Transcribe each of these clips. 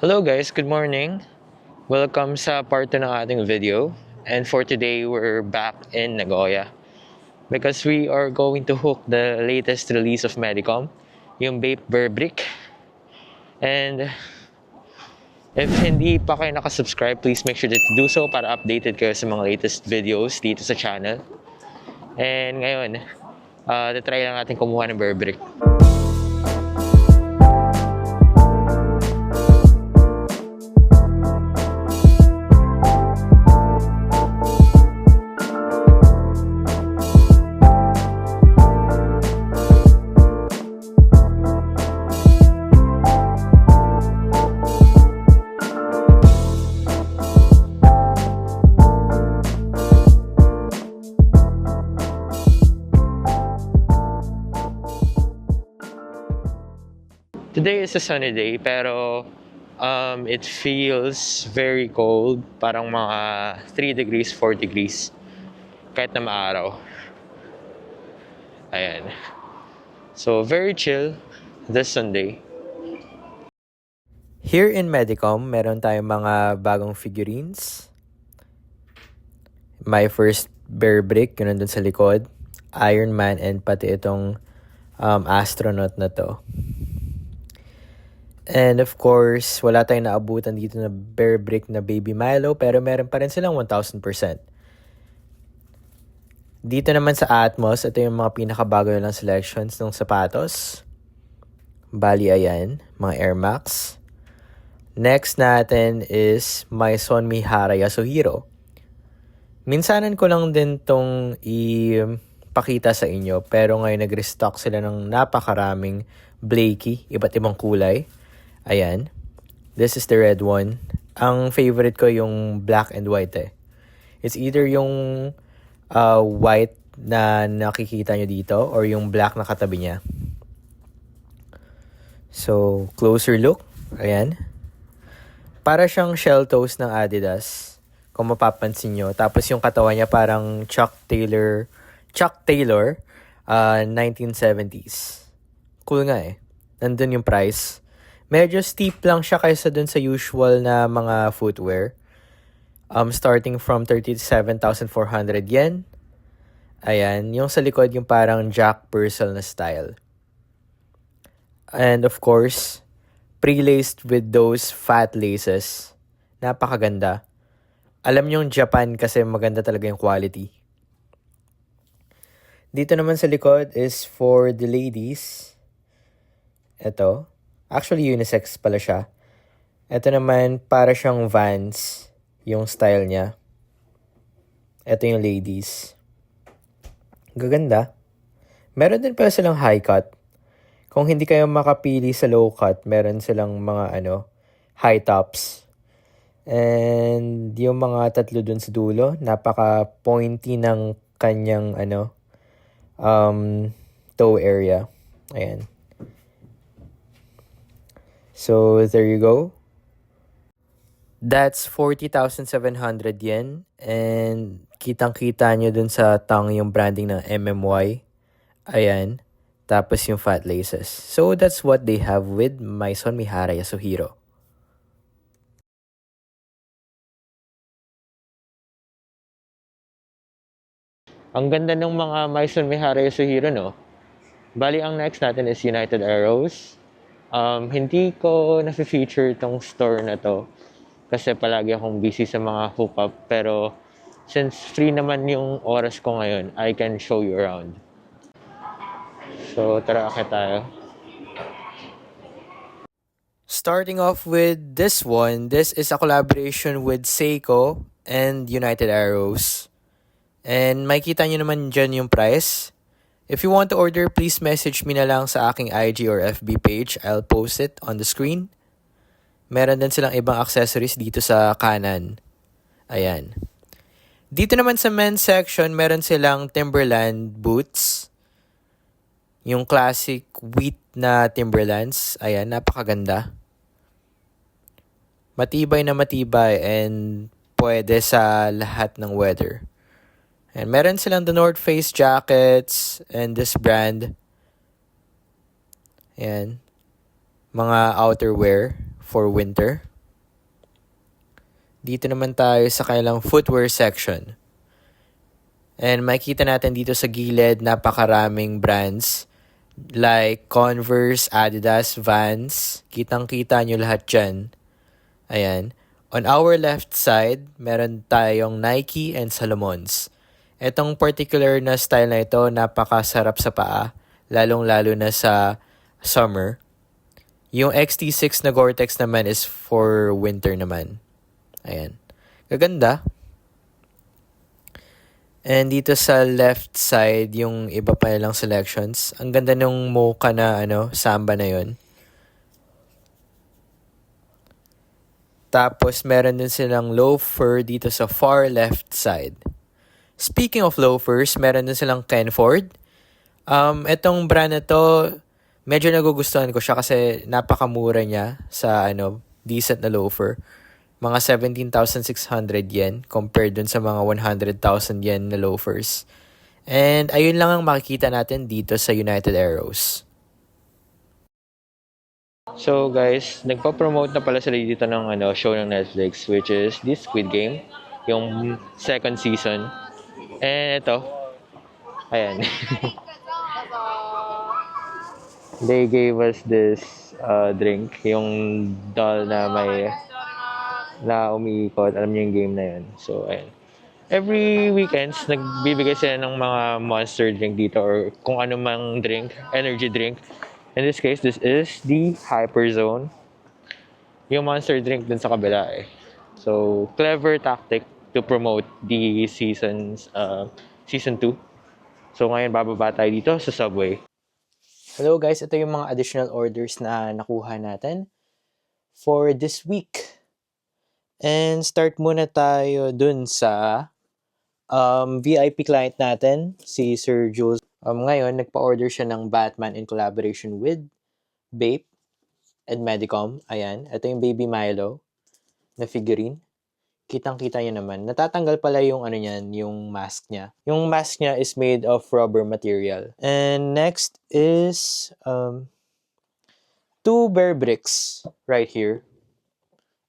Hello guys, good morning. Welcome sa part 2 ng ating video. And for today, we're back in Nagoya because we are going to hook the latest release of Medicom, yung Vape Burbrick. And if hindi pa kayo nakasubscribe, please make sure to do so para updated kayo sa mga latest videos dito sa channel. And ngayon, try lang natin kumuha ng Burbrick. Today is a sunny day pero it feels very cold, parang mga 3 degrees, 4 degrees kahit na maaraw. Ayan. So very chill this Sunday. Here in Medicom, meron tayong mga bagong figurines. My first Burbrick, yun nandun sa likod. Iron Man and pati itong astronaut na to. And of course, wala tayong naabutan dito na Burbrick na Baby Milo, pero meron pa rin silang 1,000%. Dito naman sa Atmos, ito yung mga pinakabago nilang selections ng sapatos. Bali, ayan, mga Air Max. Next natin is My Son Mihara Yasuhiro. Minsanan ko lang din tong ipakita sa inyo, pero ngayon nag-restock sila ng napakaraming Blakey, iba't ibang kulay. Ayan. This is the red one. Ang favorite ko yung black and white eh. It's either yung white na nakikita nyo dito or yung black na katabi niya. So, closer look. Ayan. Para siyang shell toes ng Adidas. Kung mapapansin nyo. Tapos yung katawan niya parang Chuck Taylor 1970s. Cool nga eh. Nandun yung price. Medyo steep lang siya kaysa dun sa usual na mga footwear. Starting from 37,400 yen. Ayan, yung sa likod yung parang Jack Purcell na style. And of course, pre-laced with those fat laces. Napakaganda. Alam nyo yung Japan kasi maganda talaga yung quality. Dito naman sa likod is for the ladies. Ito. Actually, unisex pala siya. Ito naman, para siyang Vans, yung style niya. Ito yung ladies. Gaganda. Meron din pala silang high cut. Kung hindi kayo makapili sa low cut, meron silang mga high tops. And yung mga tatlo dun sa dulo, napaka-pointy ng kanyang toe area. Ayan. So, there you go. That's 40,700 yen. And kitang-kita nyo dun sa tongue yung branding ng MMY. Ayan. Tapos yung fat laces. So, that's what they have with My Son Mihara Yasuhiro. Ang ganda ng mga My Son Mihara Yasuhiro, no? Bali, ang next natin is United Arrows. Hindi ko na-feature tong store na to kasi palagi akong busy sa mga hookup. Pero since free naman yung oras ko ngayon, I can show you around. So, tara, akit tayo. Starting off with this one, this is a collaboration with Seiko and United Arrows. And makikita nyo naman dyan yung price. If you want to order, please message me na lang sa aking IG or FB page. I'll post it on the screen. Meron din silang ibang accessories dito sa kanan. Ayan. Dito naman sa men's section, meron silang Timberland boots. Yung classic wheat na Timberlands. Ayan, napakaganda. Matibay na matibay and pwede sa lahat ng weather. And meron silang the North Face jackets and this brand. Ayan. Mga outerwear for winter. Dito naman tayo sa kanilang footwear section. And makikita natin dito sa gilid napakaraming brands like Converse, Adidas, Vans. Kitang-kita nyo lahat dyan. Ayan. On our left side, meron tayong Nike and Salomons. Itong particular na style na ito, napakasarap sa paa. Lalong-lalo na sa summer. Yung XT6 na Gore-Tex naman is for winter naman. Ayan. Gaganda. And dito sa left side, yung iba pa nilang selections. Ang ganda nung mocha na samba na yon. Tapos meron din silang loafer dito sa far left side. Speaking of loafers, meron din silang Kenford. Itong brand na to, medyo nagugustuhan ko siya kasi napakamura niya sa decent na loafer. Mga 17,600 yen compared dun sa mga 100,000 yen na loafers. And ayun lang ang makikita natin dito sa United Arrows. So guys, nagpa-promote na pala sila dito ng show ng Netflix, which is this Squid Game, yung second season. And ito, ayan. They gave us this drink, yung doll na may umiikot. Alam niyo yung game na yun. So, ayan. Every weekends, nagbibigay sila ng mga monster drink dito or kung ano mang drink, energy drink. In this case, this is the Hyper Zone. Yung monster drink dun sa kabila eh. So, clever tactic to promote the season 2. So, ngayon bababa tayo dito sa Subway. Hello guys, ito yung mga additional orders na nakuha natin for this week. And start muna tayo dun sa VIP client natin, si Sir Jules. Ngayon, nagpa-order siya ng Batman in collaboration with Bape and Medicom. Ayan, ito yung Baby Milo na figurine. Kitang-kita niya naman. Natatanggal pala yung yung mask niya. Yung mask niya is made of rubber material. And next is 2 bear bricks right here.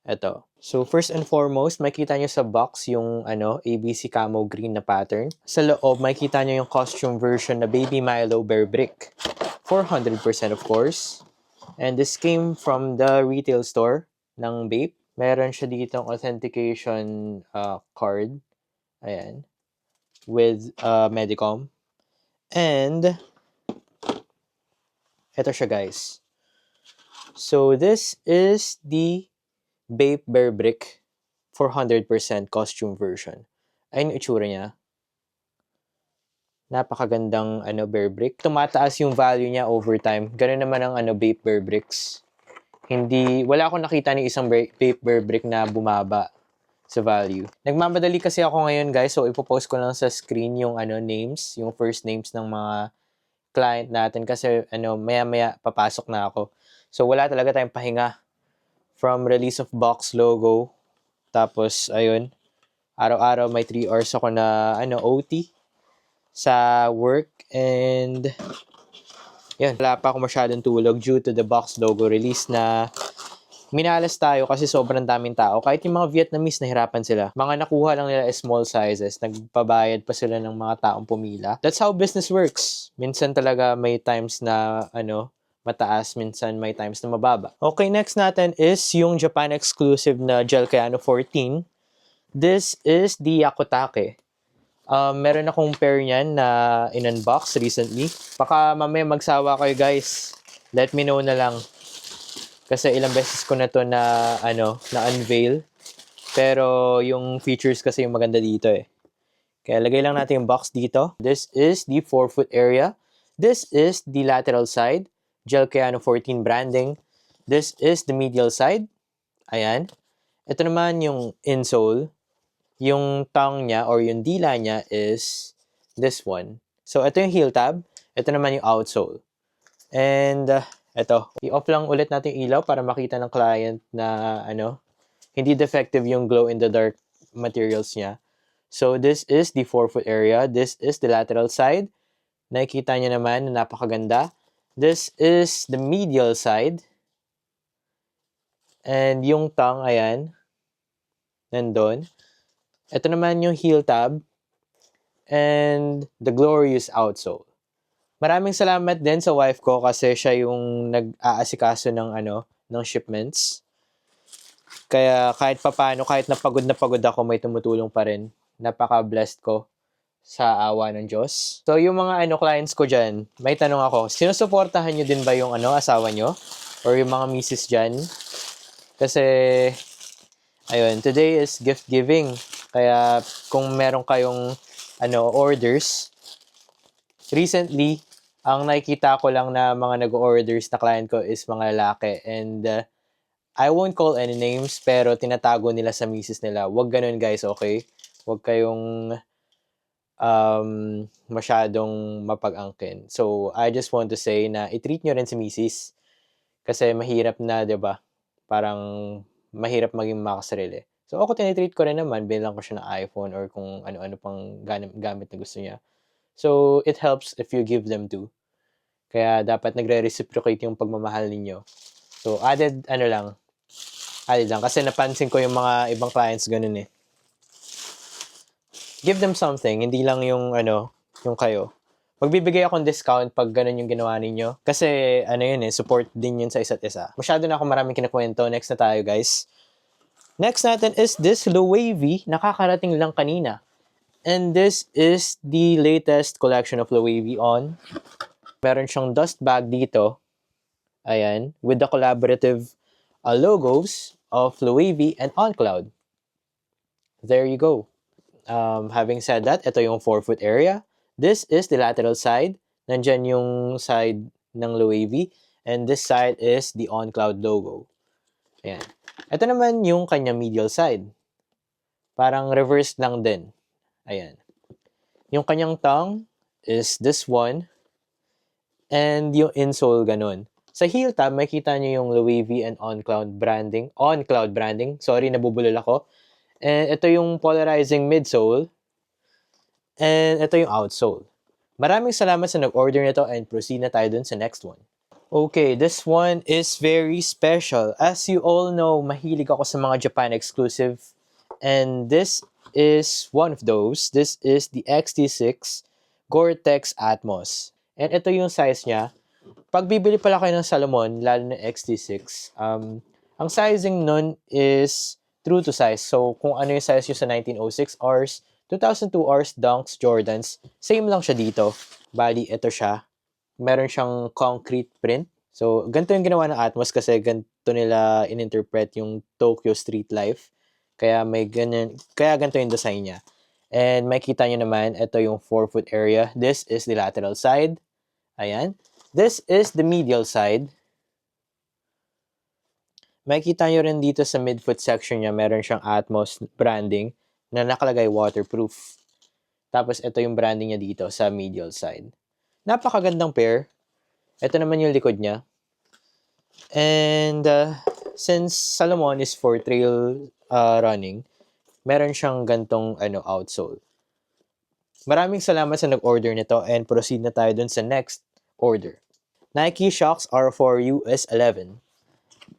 Ito. So, first and foremost, makikita nyo sa box yung ABC camo green na pattern. Sa loob, makikita nyo yung costume version na Baby Milo Bear Brick. 400% of course. And this came from the retail store ng Bape. Meron siya ditong authentication card. Ayan. With Medicom. And, ito siya guys. So, this is the Bape Bear Brick 400% costume version. Ayun yung itsura niya. Napakagandang bear brick. Tumataas yung value niya over time. Ganun naman ang Bape Bear Bricks. Wala akong nakita ni isang Bape Bear Brick na bumaba sa value. Nagmamadali kasi ako ngayon guys, so ipopost ko lang sa screen yung names, yung first names ng mga client natin kasi maya-maya papasok na ako. So wala talaga tayong pahinga from release of box logo. Tapos, ayun, araw-araw may 3 hours ako na OT sa work. And, yun, wala pa ako masyadong tulog due to the box logo release na minalas tayo kasi sobrang daming tao. Kahit yung mga Vietnamese, nahirapan sila. Mga nakuha lang nila is small sizes. Nagpabayad pa sila ng mga taong pumila. That's how business works. Minsan talaga may times na, mataas, minsan may times na mababa. Okay, next natin is yung Japan exclusive na Gel Kayano 14. This is the Yakutake. Meron akong pair niyan na in-unbox recently. Baka mamaya magsawa kayo guys. Let me know na lang. Kasi ilang beses ko na to na unveil. Pero yung features kasi yung maganda dito eh. Kaya lagay lang natin yung box dito. This is the forefoot area. This is the lateral side. Gel Kayano 14 branding. This is the medial side. Ayan. Ito naman yung insole. Yung tongue niya or yung dila niya is this one. So, ito yung heel tab. Ito naman yung outsole. And, ito. I-off lang ulit natin yung ilaw para makita ng client na, hindi defective yung glow-in-the-dark materials niya. So, this is the forefoot area. This is the lateral side. Nakikita niyo naman na napakaganda. This is the medial side. And yung tongue, ayan. nandun. Ito naman yung heel tab and the glorious outsole. Maraming salamat din sa wife ko kasi siya yung nag-aasikaso ng shipments. Kaya kahit papano, kahit na pagod ako, may tumutulong pa rin. Napaka-blessed ko sa awa ng Diyos. So, yung mga clients ko dyan, may tanong ako, sinusuportahan nyo din ba yung asawa nyo? Or yung mga misis dyan? Kasi, ayun, today is gift giving. Kaya, kung meron kayong orders, recently, ang nakikita ko lang na mga nag-orders na client ko is mga lalaki. And, I won't call any names, pero tinatago nila sa misis nila. Huwag ganun, guys, okay? Huwag kayong masyadong mapag-angkin. So, I just want to say na i-treat nyo rin si misis. Kasi mahirap na, 'di ba? Parang mahirap maging makasarili. So, ako tinitreat ko rin naman, bilang ko siya ng iPhone or kung ano-ano pang gamit na gusto niya. So, it helps if you give them too. Kaya dapat nagre-reciprocate yung pagmamahal ninyo. So, added lang. Kasi napansin ko yung mga ibang clients ganun eh. Give them something, hindi lang yung yung kayo. Magbibigay akong discount pag ganun yung ginawa ninyo. Kasi support din yun sa isa't isa. Masyado na ako maraming kinakwento. Next na tayo, guys. Next natin is this Loewe. Nakakarating lang kanina. And this is the latest collection of Loewe on. Meron siyang dust bag dito. Ayan. With the collaborative logos of Loewe and OnCloud. There you go. Having said that, ito yung forefoot area. This is the lateral side. Nandyan yung side ng Loewe. And this side is the OnCloud logo. Ayan. Ito naman yung kanyang medial side. Parang reverse lang din. Ayan. Yung kanyang tongue is this one. And yung insole ganun. Sa heel tab, makikita nyo yung Loewe and OnCloud branding. OnCloud branding. Sorry, nabubulol ako. And ito yung polarizing midsole. And ito yung outsole. Maraming salamat sa nag-order nito and proceed na tayo dun sa next one. Okay, this one is very special. As you all know, mahilig ako sa mga Japan exclusive. And this is one of those. This is the XT6 Gore-Tex Atmos. And ito yung size niya. Pag bibili pala kayo ng Salomon, lalo na XT6, ang sizing nun is true to size. So, kung ano yung size nyo sa 1906 Rs, 2002 Rs, Dunks, Jordans, same lang siya dito. Bali, ito siya. Meron siyang concrete print. So, ganito yung ginawa ng Atmos kasi ganito nila in-interpret yung Tokyo street life. Kaya ganito yung design niya. And makita nyo naman, ito yung forefoot area. This is the lateral side. Ayan. This is the medial side. Makikita nyo rin dito sa midfoot section niya, meron siyang Atmos branding na nakalagay waterproof. Tapos ito yung branding niya dito sa medial side. Napakagandang pair. Ito naman yung likod niya. And since Salomon is for trail running, meron siyang gantong outsole. Maraming salamat sa nag-order nito and proceed na tayo dun sa next order. Nike Shox R4 US 11.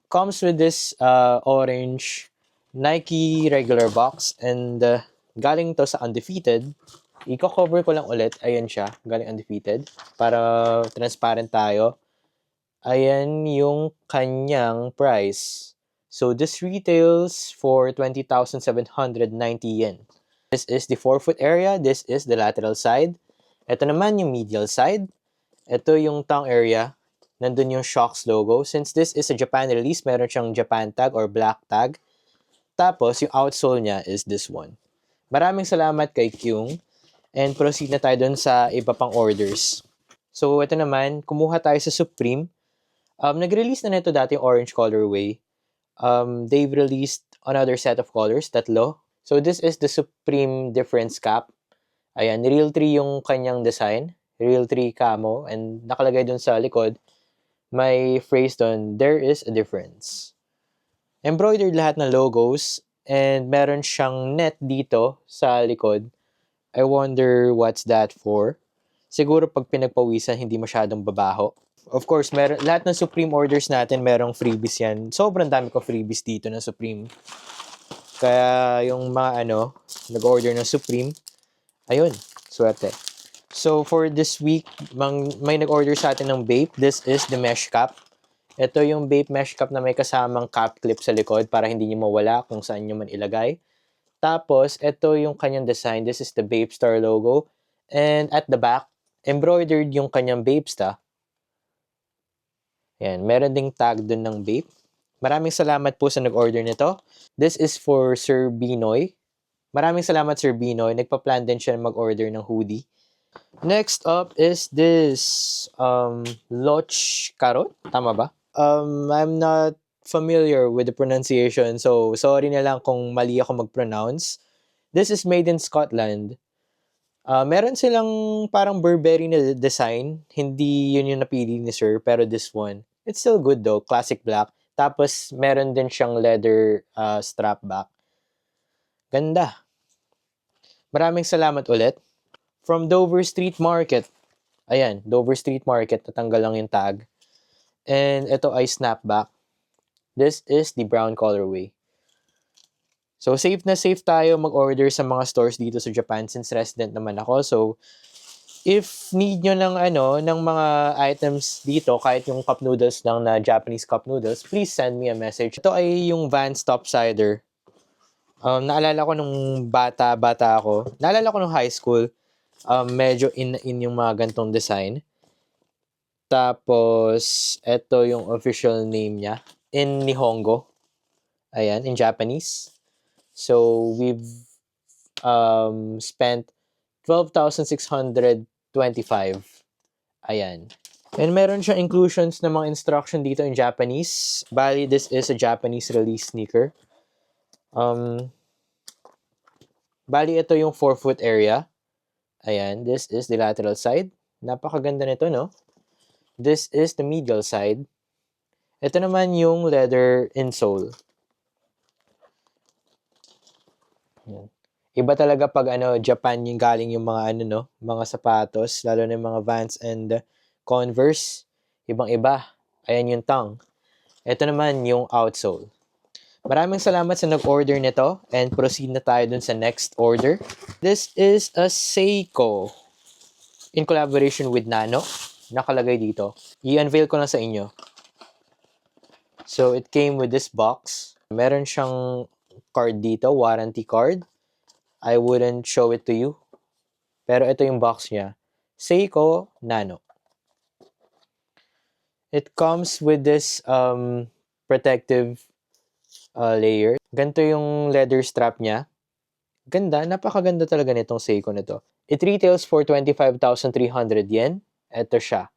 Comes with this orange Nike regular box and galing to sa Undefeated. Iko-cover ko lang ulit. Ayan siya, galing Undefeated. Para transparent tayo. Ayan yung kanyang price. So this retails for 20,790 yen. This is the forefoot area. This is the lateral side. Ito naman yung medial side. Ito yung tongue area. Nandun yung Shox logo. Since this is a Japan release, meron siyang Japan tag or black tag. Tapos, yung outsole niya is this one. Maraming salamat kay Kyung. And proceed na tayo dun sa iba pang orders. So, ito naman, kumuha tayo sa Supreme. Nag-release na nito dati yung orange colorway. They've released another set of colors, tatlo. So, this is the Supreme Difference Cap. Ayan, Real 3 yung kanyang design. Real 3 camo. And nakalagay dun sa likod, may phrase doon, there is a difference. Embroidered lahat ng logos and meron siyang net dito sa likod. I wonder what's that for. Siguro pag pinagpawisan, hindi masyadong babaho. Of course, lahat ng Supreme orders natin, merong freebies yan. Sobrang dami ko freebies dito ng Supreme. Kaya yung mga nag-order ng Supreme, ayun, swerte. So for this week, may nag-order sa atin ng vape. This is the mesh cap. Ito yung vape mesh cap na may kasamang cap clip sa likod para hindi nyo mawala kung saan nyo man ilagay. Tapos, ito yung kanyang design. This is the Vape Star logo. And at the back, embroidered yung kanyang Vape Star. Ayan, meron ding tag dun ng vape. Maraming salamat po sa nag-order nito. This is for Sir Binoy. Maraming salamat, Sir Binoy. Nagpa-plan din siya mag-order ng hoodie. Next up is this Loch Carrot. Tama ba? I'm not familiar with the pronunciation, so sorry na lang kung mali ako mag-pronounce. This is made in Scotland. Meron silang parang Burberry na design. Hindi yun yung napili ni Sir, pero this one. It's still good though, classic black. Tapos meron din siyang leather strap back. Ganda. Maraming salamat ulit. From Dover Street Market. Ayan, Dover Street Market. Tatanggal lang yung tag. And ito ay snapback. This is the brown colorway. So, safe na safe tayo mag-order sa mga stores dito sa Japan since resident naman ako. So, if need nyo ng mga items dito, kahit yung cup noodles lang na Japanese cup noodles, please send me a message. Ito ay yung Vans Topsider. Naalala ko nung bata ako. Naalala ko nung high school. Medyo in yung mga gantong design. Tapos, ito yung official name niya. In Nihongo. Ayan, in Japanese. So, we've spent 12,625. Ayan. And meron siyang inclusions ng mga instruction dito in Japanese. Bali, this is a Japanese release sneaker. Bali, ito yung forefoot area. Ayan, this is the lateral side. Napakaganda nito, no? This is the medial side. Ito naman yung leather insole. Ayan. Iba talaga pag Japan yung galing yung mga mga sapatos, lalo na yung mga Vans and Converse. Ibang-iba. Ayan yung tongue. Ito naman yung outsole. Maraming salamat sa nag-order nito and proceed na tayo dun sa next order. This is a Seiko in collaboration with Nano. Nakalagay dito. I-unveil ko na sa inyo. So, it came with this box. Meron siyang card dito, warranty card. I wouldn't show it to you. Pero ito yung box niya. Seiko Nano. It comes with this protective layer. Ganito yung leather strap niya. Ganda, napakaganda talaga nitong Seiko nito. It retails for 25,300 yen. Ito siya.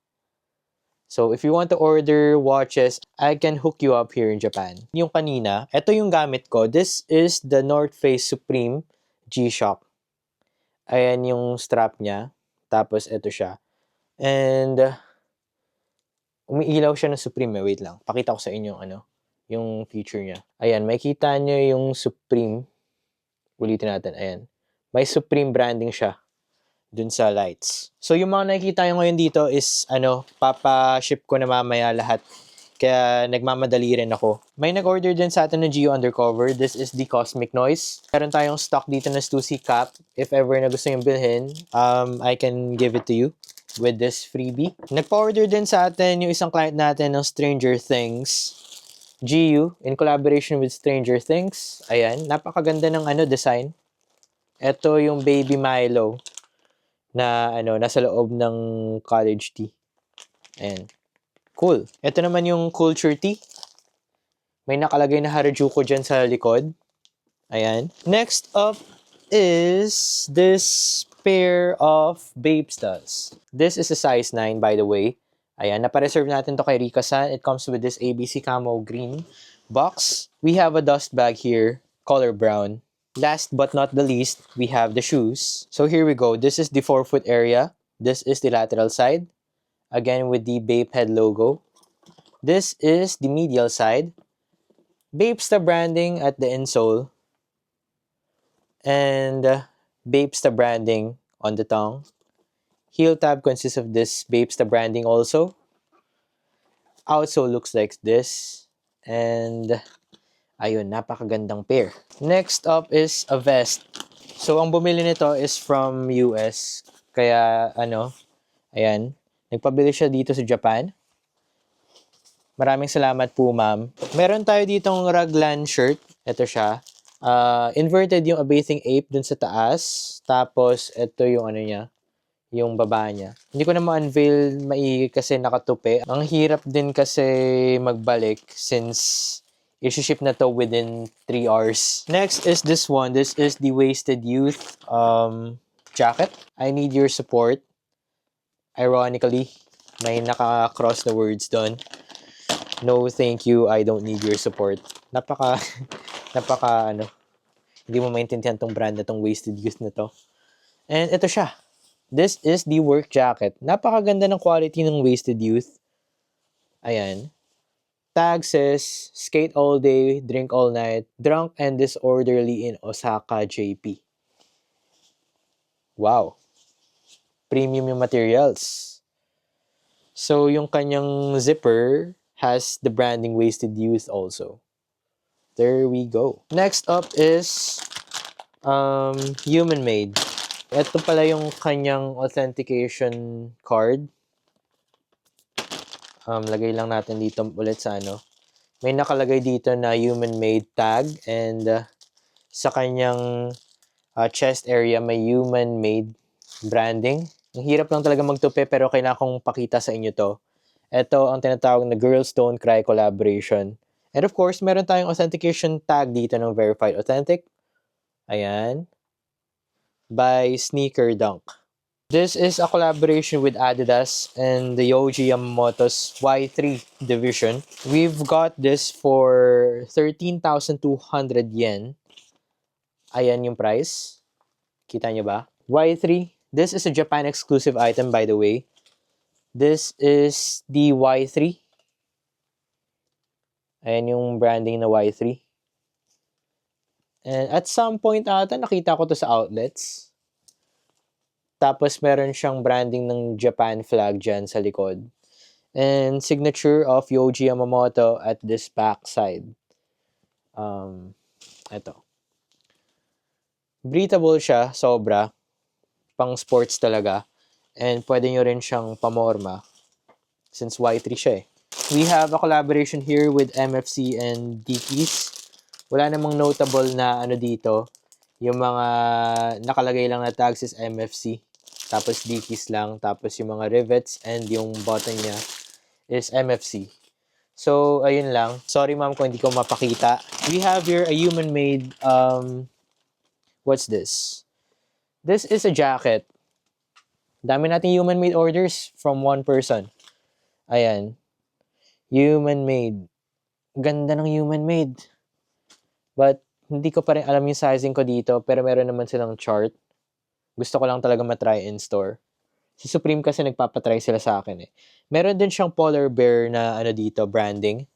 So, if you want to order watches, I can hook you up here in Japan. Yung kanina, ito yung gamit ko. This is the North Face Supreme G-Shock. Ayan yung strap niya. Tapos, ito siya. And, umiilaw siya ng Supreme. Wait lang. Pakita ko sa inyo yung feature niya. Ayan, makikita nyo yung Supreme. Ulitin natin. Ayan. May Supreme branding siya dun sa lights. So, yung mga nakikita nyo ngayon dito is, papa-ship ko na mamaya lahat. Kaya, nagmamadali rin ako. May nag-order din sa atin ng Geo Undercover. This is the Cosmic Noise. Meron tayong stock dito na Stussy cap. If ever na gusto yung bilhin, I can give it to you with this freebie. Nagpa-order din sa atin yung isang client natin ng Stranger Things. GU, in collaboration with Stranger Things. Ayan, napakaganda ng design. Ito yung Baby Milo na nasa loob ng college tee. Ayan. Cool. Ito naman yung Culture Tee. May nakalagay na Harajuku dyan sa likod. Ayan. Next up is this pair of Babestas. This is a size 9, by the way. Ayan, napareserve natin to kay Rika-san. It comes with this ABC Camo Green box. We have a dust bag here, color brown. Last but not the least, we have the shoes. So here we go. This is the forefoot area. This is the lateral side. Again, with the Bapehead logo. This is the medial side. Bapesta branding at the insole. And Bapesta branding on the tongue. Heel tab consists of this Bapesta branding also. Outsole looks like this. And Ayun, napakagandang pair. Next up is a vest. So, ang bumili nito is from US. Kaya, ayan. Nagpabili siya dito sa Japan. Maraming salamat po, ma'am. Meron tayo ditong raglan shirt. Ito siya. Inverted yung A Bathing Ape dun sa taas. Tapos, ito yung niya, yung baba niya. Hindi ko na ma-unveil maigi kasi nakatupi. Ang hirap din kasi magbalik since i-ship na to within 3 hours. Next is this one. This is the Wasted Youth jacket. I need your support. Ironically, may naka-cross the words doon. No, thank you. I don't need your support. Napaka, hindi mo maintindihan tong brand na tong Wasted Youth na to. And ito siya. This is the work jacket. Napakaganda ng quality ng Wasted Youth. Ayan. Tag says, skate all day, drink all night, drunk and disorderly in Osaka, JP. Wow. Premium yung materials. So, yung kanyang zipper has the branding Wasted Youth also. There we go. Next up is Human Made. Ito pala yung kanyang authentication card. Lagay lang natin dito ulit sa May nakalagay dito na Human Made tag and sa kanyang chest area may Human Made branding. Ang hirap lang talaga magtupi pero kailangan kong pakita sa inyo to. Ito ang tinatawag na Girls Don't Cry collaboration. And of course, meron tayong authentication tag dito ng Verified Authentic. Ayan. By Sneaker Dunk. This is a collaboration with Adidas and the Yohji Yamamoto's Y3 division. We've got this for 13,200 yen. Ayan yung price. Kita nyo ba? Y3. This is a Japan exclusive item, by the way. This is the Y3. Ayan yung branding na Y3. And at some point ata, nakita ko to sa outlets. Tapos meron siyang branding ng Japan flag dyan sa likod. And signature of Yohji Yamamoto at this back side. Ito. Breathable siya, sobra. Pang sports talaga. And pwede nyo rin siyang pamorma. Since Y3 siya eh. We have a collaboration here with MFC and Dickies. Wala namang notable na dito. Yung mga nakalagay lang na tags is MFC. Tapos Dickies lang. Tapos yung mga rivets and yung button niya is MFC. So, ayun lang. Sorry ma'am kung hindi ko mapakita. We have here a Human Made, what's this? This is a jacket. Dami nating Human Made orders from one person. Ayan. Human Made. Ganda ng Human Made. But, hindi ko pa rin alam yung sizing ko dito, pero meron naman silang chart. Gusto ko lang talaga matry in store. Si Supreme kasi nagpapatry sila sa akin eh. Meron din siyang polar bear na dito, branding.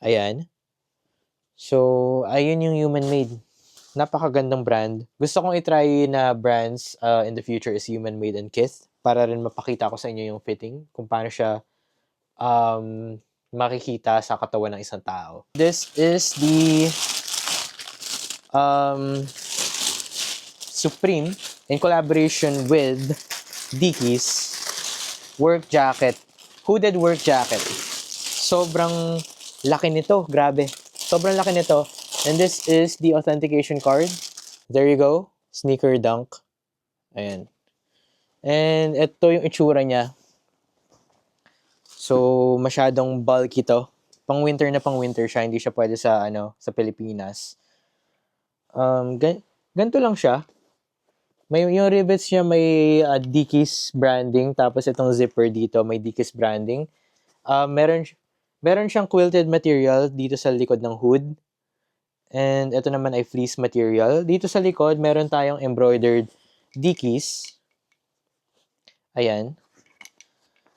Ayan. So, ayun yung Human Made. Napakagandang brand. Gusto kong itry na brands in the future is Human Made and Kith para rin mapakita ko sa inyo yung fitting, kung paano siya makikita sa katawan ng isang tao. This is the Supreme in collaboration with Dickies work jacket. Hooded work jacket. Sobrang laki nito. Grabe. Sobrang laki nito. And this is the authentication card. There you go. Sneaker Dunk. Ayan. And ito yung itsura niya. So, masyadong bulky to. Pang winter na pang winter siya. Hindi siya pwede sa, sa Pilipinas. Ganito lang siya. May yung rivets niya may Dickies branding, tapos itong zipper dito may Dickies branding. Meron siyang quilted material dito sa likod ng hood. And ito naman ay fleece material. Dito sa likod meron tayong embroidered Dickies. Ayan.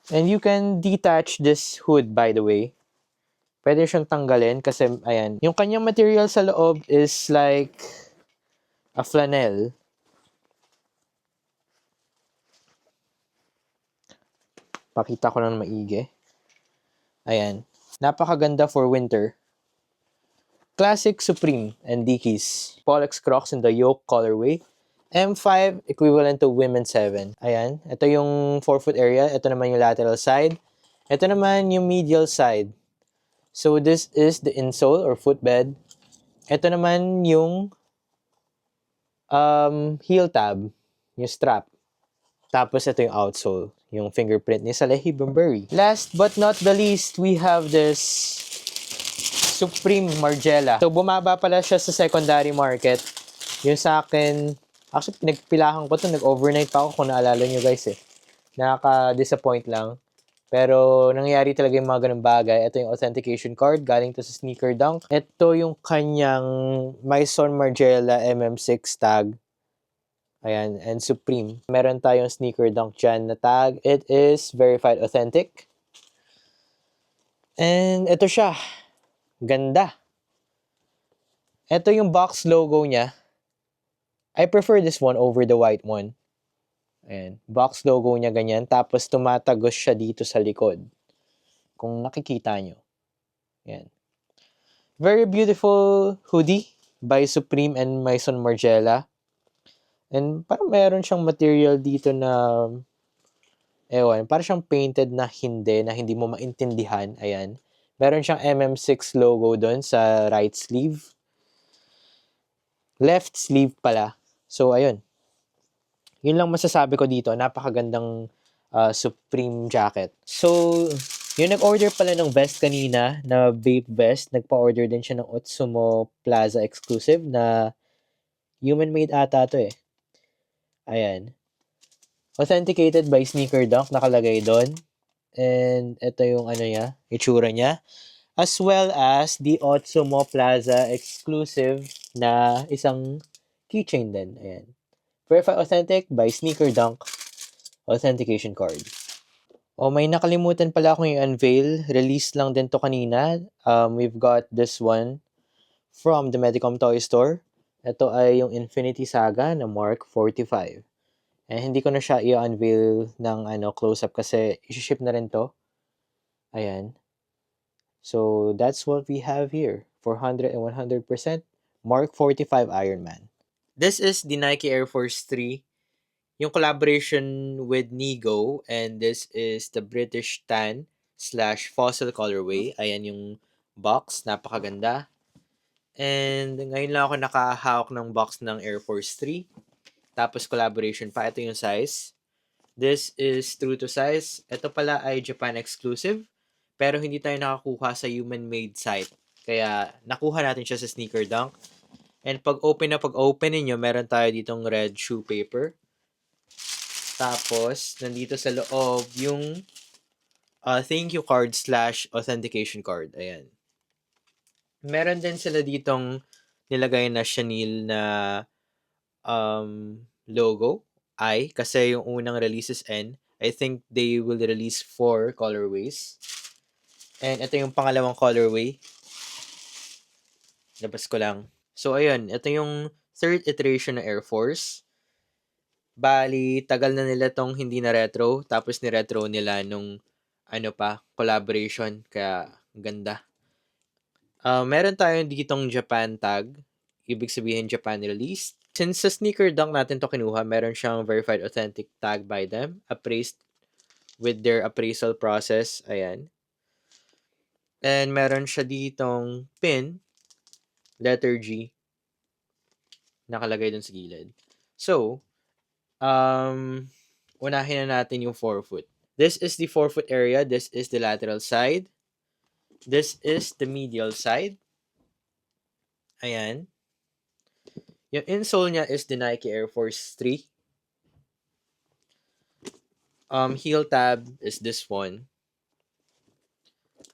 And you can detach this hood, by the way. Pwede siyang tanggalin kasi ayan, yung kanyang material sa loob is like a flannel. Pakita ko lang maigi. Ayan. Napakaganda for winter. classic Supreme and Dickies. Pollex Crocs in the yoke colorway. M5 equivalent to Women's 7. Ayan, ito yung forefoot area. Ito naman yung lateral side. Ito naman yung medial side. So this is the insole or footbed. Ito naman yung heel tab, yung strap. Tapos ito yung outsole, yung fingerprint ni Salehi Bembury. Last but not the least, we have this Supreme Margiela. So bumaba pala siya sa secondary market. Yung sa akin, actually pinagpilahan ko to, nag-overnight pa ako kung naalala nyo guys eh. Nakaka-disappoint lang. Pero nangyari talaga yung mga ganung bagay. Ito yung authentication card, galing to sa Sneaker Dunk. Ito yung kanyang Maison Margiela MM6 tag. Ayan, and Supreme. Meron tayong Sneaker Dunk dyan na tag. It is verified authentic. And ito siya. Ganda. Ito yung box logo niya. I prefer this one over the white one. Ayan. Box logo niya ganyan. Tapos tumatagos siya dito sa likod. Kung nakikita nyo. Ayan. Very beautiful hoodie by Supreme and Maison Margiela. And parang meron siyang material dito na ewan, parang siyang painted na hindi mo maintindihan. Ayan. Meron siyang MM6 logo doon sa right sleeve. Left sleeve pala. So, ayun. Yun lang masasabi ko dito. Napakagandang Supreme jacket. So, yung nag-order pala ng vest kanina, na vape vest, nagpa-order din siya ng Otsumo Plaza exclusive na human-made ata to eh. Ayan. Authenticated by Sneaker Dunk, nakalagay doon. And ito yung ano niya, itsura niya. As well as the Otsumo Plaza exclusive na isang keychain din. Ayan. Verified authentic by Sneaker Dunk authentication card. Oh, may nakalimutan pala akong i-unveil. Release lang din to kanina. We've got this one from the Medicom Toy Store. Ito ay yung Infinity Saga na Mark 45. Hindi ko na siya i-unveil ng close-up kasi isi-ship na rin to. Ayan. So, that's what we have here. 400 and 100% Mark 45 Ironman. This is the Nike Air Force 3. Yung collaboration with Nigo. And this is the British Tan / Fossil colorway. Ayan yung box. Napakaganda. And ngayon lang ako nakahawak ng box ng Air Force 3. Tapos collaboration pa. Ito yung size. This is true to size. Ito pala ay Japan exclusive. Pero hindi tayo nakakuha sa human-made site. Kaya nakuha natin siya sa Sneaker Dunk. And pag open ninyo, meron tayo ditong red shoe paper. Tapos, nandito sa loob yung thank you card / authentication card. Ayan. Meron din sila ditong nilagay na chenille na logo. Kasi yung unang release is N. I think they will release 4 colorways. And ito yung pangalawang colorway. Labas ko lang. So, ayun. Ito yung third iteration ng Air Force. Bali, tagal na nila tong hindi na retro. Tapos ni-retro nila nung collaboration. Kaya, ganda. Meron tayong ditong Japan tag. Ibig sabihin, Japan released. Since sa Sneaker Dunk natin to kinuha, meron siyang verified authentic tag by them. Appraised with their appraisal process. Ayan. And meron siya ditong pin. Letter G. Nakalagay dun sa gilid. So, unahin na natin yung forefoot. This is the forefoot area. This is the lateral side. This is the medial side. Ayan. Yung insole niya is the Nike Air Force 3. Heel tab is this one.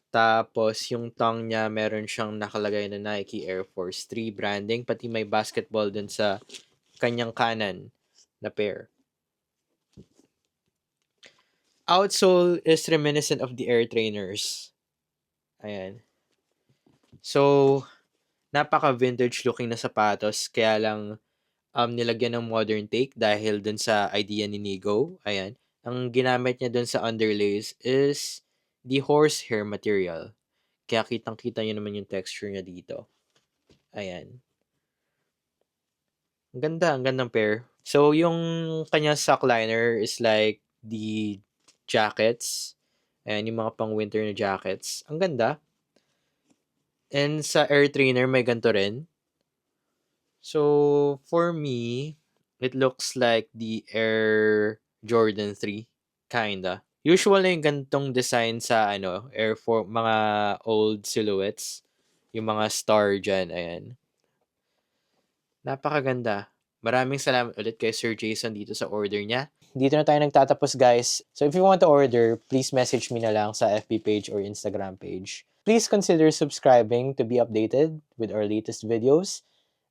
Tapos, yung tongue niya, meron siyang nakalagay na Nike Air Force 3 branding. Pati may basketball dun sa kanyang kanan na pair. Outsole is reminiscent of the Air Trainers. Ayan. So, napaka-vintage looking na sapatos. Kaya lang, nilagyan ng modern take dahil dun sa idea ni Nigo. Ayan. Ang ginamit niya dun sa underlays is the horsehair material. Kaya kitang-kita nyo naman yung texture niya dito. Ayan. Ang gandang pair. So, yung kanyang sock liner is like the jackets. Ayan, yung mga pang winter na jackets. Ang ganda. And sa air trainer, may ganito rin. So, for me, it looks like the Air Jordan 3. Kinda. Usual na yung gantong design sa mga old silhouettes. Yung mga star dyan, ayan. Napakaganda. Maraming salamat ulit kay Sir Jason dito sa order niya. Dito na tayo nagtatapos, guys. So if you want to order, please message me na lang sa FB page or Instagram page. Please consider subscribing to be updated with our latest videos.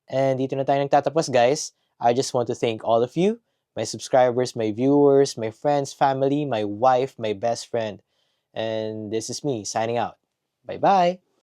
And dito na tayo nagtatapos, guys. I just want to thank all of you, my subscribers, my viewers, my friends, family, my wife, my best friend. And this is me signing out. Bye-bye.